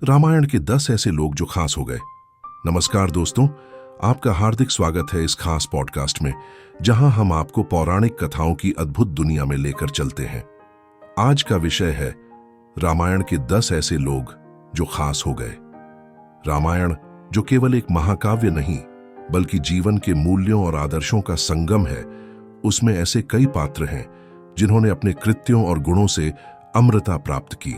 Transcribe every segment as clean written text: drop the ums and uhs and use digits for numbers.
रामायण के 10 ऐसे लोग जो खास हो गए। नमस्कार दोस्तों, आपका हार्दिक स्वागत है इस खास पॉडकास्ट में, जहां हम आपको पौराणिक कथाओं की अद्भुत दुनिया में लेकर चलते हैं। आज का विषय है रामायण के 10 ऐसे लोग जो खास हो गए। रामायण जो केवल एक महाकाव्य नहीं, बल्कि जीवन के मूल्यों और आदर्शों का संगम है, उसमें ऐसे कई पात्र हैं जिन्होंने अपने कृत्यों और गुणों से अमरता प्राप्त की।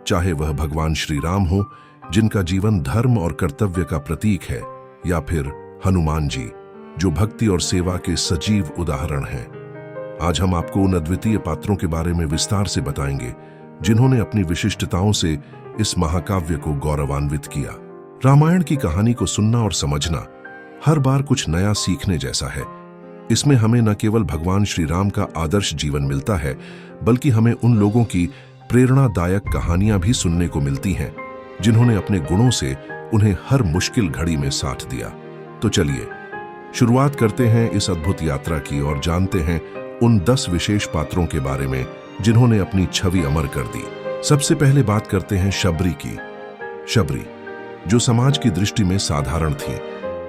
चाहे वह भगवान श्री राम हो, जिनका जीवन धर्म और कर्तव्य का प्रतीक है, या फिर हनुमान जी, जो भक्ति और सेवा के सजीव उदाहरण हैं। आज हम आपको उन अद्वितीय पात्रों के बारे में विस्तार से बताएंगे जिन्होंने अपनी विशिष्टताओं से इस महाकाव्य को गौरवान्वित किया। रामायण की कहानी को सुनना और समझना हर बार कुछ नया सीखने जैसा है। इसमें हमें न केवल भगवान श्री राम का आदर्श जीवन मिलता है, बल्कि हमें उन लोगों की प्रेरणादायक कहानियां भी सुनने को मिलती हैं जिन्होंने अपने गुणों से उन्हें हर मुश्किल घड़ी में साथ दिया। तो चलिए शुरुआत करते हैं इस अद्भुत यात्रा की और जानते हैं उन 10 विशेष पात्रों के बारे में जिन्होंने अपनी छवि अमर कर दी। सबसे पहले बात करते हैं शबरी की। शबरी, जो समाज की दृष्टि में साधारण थी,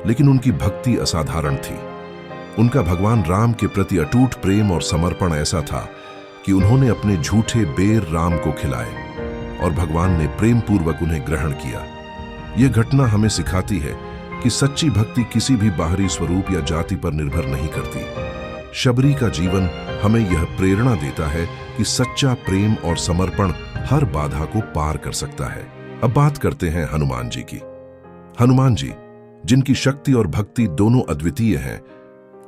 लेकिन उनकी भक्ति असाधारण थी। उनका भगवान राम के प्रति अटूट प्रेम और समर्पण ऐसा था कि उन्होंने अपने झूठे बेर राम को खिलाए और भगवान ने प्रेम पूर्वक उन्हें ग्रहण किया। यह घटना हमें सिखाती है कि सच्ची भक्ति किसी भी बाहरी स्वरूप या जाति पर निर्भर नहीं करती। शबरी का जीवन हमें यह प्रेरणा देता है कि सच्चा प्रेम और समर्पण हर बाधा को पार कर सकता है। अब बात करते हैं हनुमान जी की। हनुमान जी, जिनकी शक्ति और भक्ति दोनों अद्वितीय हैं,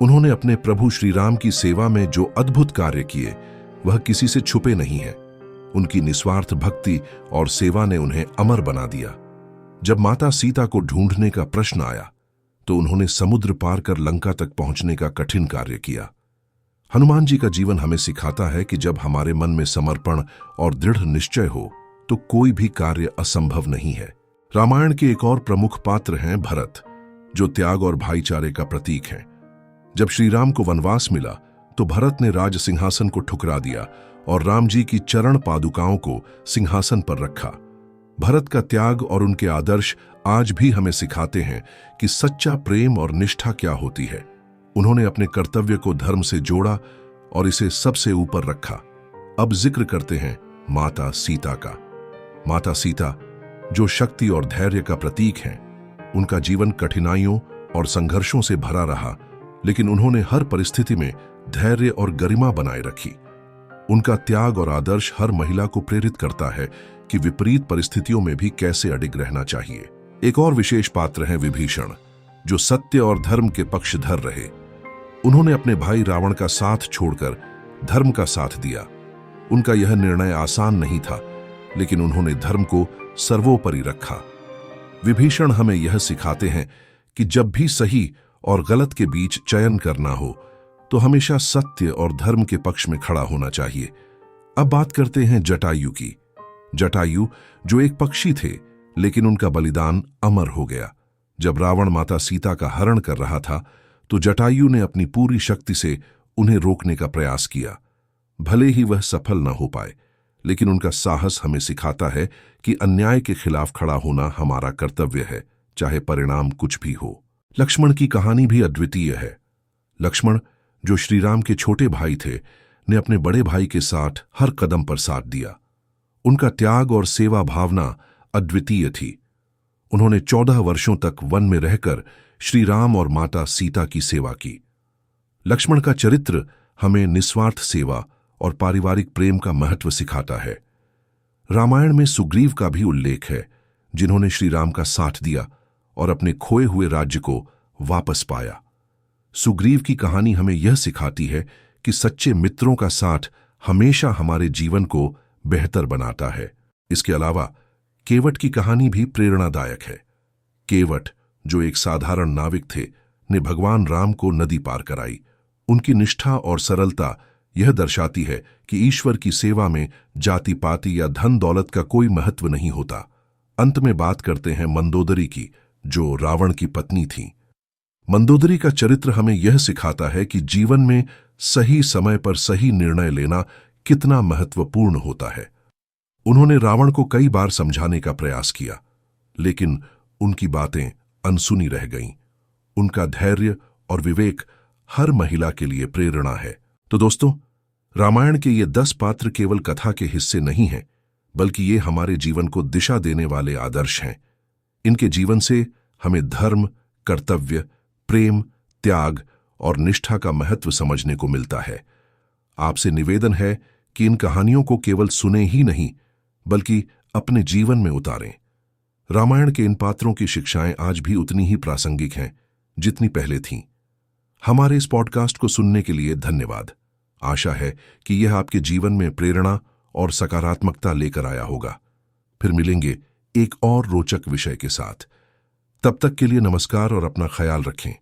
उन्होंने अपने प्रभु श्री राम की सेवा में जो अद्भुत कार्य किए, वह किसी से छुपे नहीं है। उनकी निस्वार्थ भक्ति और सेवा ने उन्हें अमर बना दिया। जब माता सीता को ढूंढने का प्रश्न आया, तो उन्होंने समुद्र पार कर लंका तक पहुंचने का कठिन कार्य किया। हनुमान जी का जीवन हमें सिखाता है कि जब हमारे मन में समर्पण और दृढ़ निश्चय हो, तो कोई भी कार्य असंभव नहीं है। रामायण के एक और प्रमुख पात्र हैं भरत, जो त्याग और भाईचारे का प्रतीक हैं। जब श्री राम को वनवास मिला, तो भरत ने राज सिंहासन को ठुकरा दिया और राम जी की चरण पादुकाओं को सिंहासन पर रखा। भरत का त्याग और उनके आदर्श आज भी हमें सिखाते हैं कि सच्चा प्रेम और निष्ठा क्या होती है। उन्होंने अपने कर्तव्य को धर्म से जोड़ा और इसे सबसे ऊपर रखा। अब जिक्र करते हैं माता सीता का। माता सीता, जो शक्ति और धैर्य का प्रतीक हैं, उनका जीवन कठिनाइयों और संघर्षों से भरा रहा, लेकिन उन्होंने हर परिस्थिति में धैर्य और गरिमा बनाए रखी। उनका त्याग और आदर्श हर महिला को प्रेरित करता है कि विपरीत परिस्थितियों में भी कैसे अडिग रहना चाहिए। एक और विशेष पात्र हैं विभीषण, जो सत्य और धर्म के पक्षधर रहे। उन्होंने अपने भाई रावण का साथ छोड़कर धर्म का साथ दिया। उनका यह निर्णय आसान नहीं था, लेकिन उन्होंने धर्म को सर्वोपरि रखा। विभीषण हमें यह सिखाते हैं कि जब भी सही और गलत के बीच चयन करना हो, तो हमेशा सत्य और धर्म के पक्ष में खड़ा होना चाहिए। अब बात करते हैं जटायु की। जटायु, जो एक पक्षी थे, लेकिन उनका बलिदान अमर हो गया। जब रावण माता सीता का हरण कर रहा था, तो जटायु ने अपनी पूरी शक्ति से उन्हें रोकने का प्रयास किया। भले ही वह सफल न हो पाए, लेकिन उनका साहस हमें सिखाता है कि अन्याय के खिलाफ खड़ा होना हमारा कर्तव्य है, चाहे परिणाम कुछ भी हो। लक्ष्मण की कहानी भी अद्वितीय है। लक्ष्मण, जो श्री राम के छोटे भाई थे, ने अपने बड़े भाई के साथ हर कदम पर साथ दिया। उनका त्याग और सेवा भावना अद्वितीय थी। उन्होंने 14 वर्षों तक वन में रहकर श्री राम और माता सीता की सेवा की। लक्ष्मण का चरित्र हमें निस्वार्थ सेवा और पारिवारिक प्रेम का महत्व सिखाता है। रामायण में सुग्रीव का भी उल्लेख है, जिन्होंने श्री राम का साथ दिया और अपने खोए हुए राज्य को वापस पाया। सुग्रीव की कहानी हमें यह सिखाती है कि सच्चे मित्रों का साथ हमेशा हमारे जीवन को बेहतर बनाता है। इसके अलावा केवट की कहानी भी प्रेरणादायक है। केवट, जो एक साधारण नाविक थे, ने भगवान राम को नदी पार कराई। उनकी निष्ठा और सरलता यह दर्शाती है कि ईश्वर की सेवा में जाति पाति या धन दौलत का कोई महत्व नहीं होता। अंत में बात करते हैं मंदोदरी की, जो रावण की पत्नी थी। मंदोदरी का चरित्र हमें यह सिखाता है कि जीवन में सही समय पर सही निर्णय लेना कितना महत्वपूर्ण होता है। उन्होंने रावण को कई बार समझाने का प्रयास किया, लेकिन उनकी बातें अनसुनी रह गईं। उनका धैर्य और विवेक हर महिला के लिए प्रेरणा है। तो दोस्तों, रामायण के ये 10 पात्र केवल कथा के हिस्से नहीं हैं, बल्कि ये हमारे जीवन को दिशा देने वाले आदर्श हैं। इनके जीवन से हमें धर्म, कर्तव्य, प्रेम, त्याग और निष्ठा का महत्व समझने को मिलता है। आपसे निवेदन है कि इन कहानियों को केवल सुने ही नहीं, बल्कि अपने जीवन में उतारें। रामायण के इन पात्रों की शिक्षाएं आज भी उतनी ही प्रासंगिक हैं जितनी पहले थीं। हमारे इस पॉडकास्ट को सुनने के लिए धन्यवाद। आशा है कि यह आपके जीवन में प्रेरणा और सकारात्मकता लेकर आया होगा। फिर मिलेंगे एक और रोचक विषय के साथ। तब तक के लिए नमस्कार और अपना ख्याल रखें।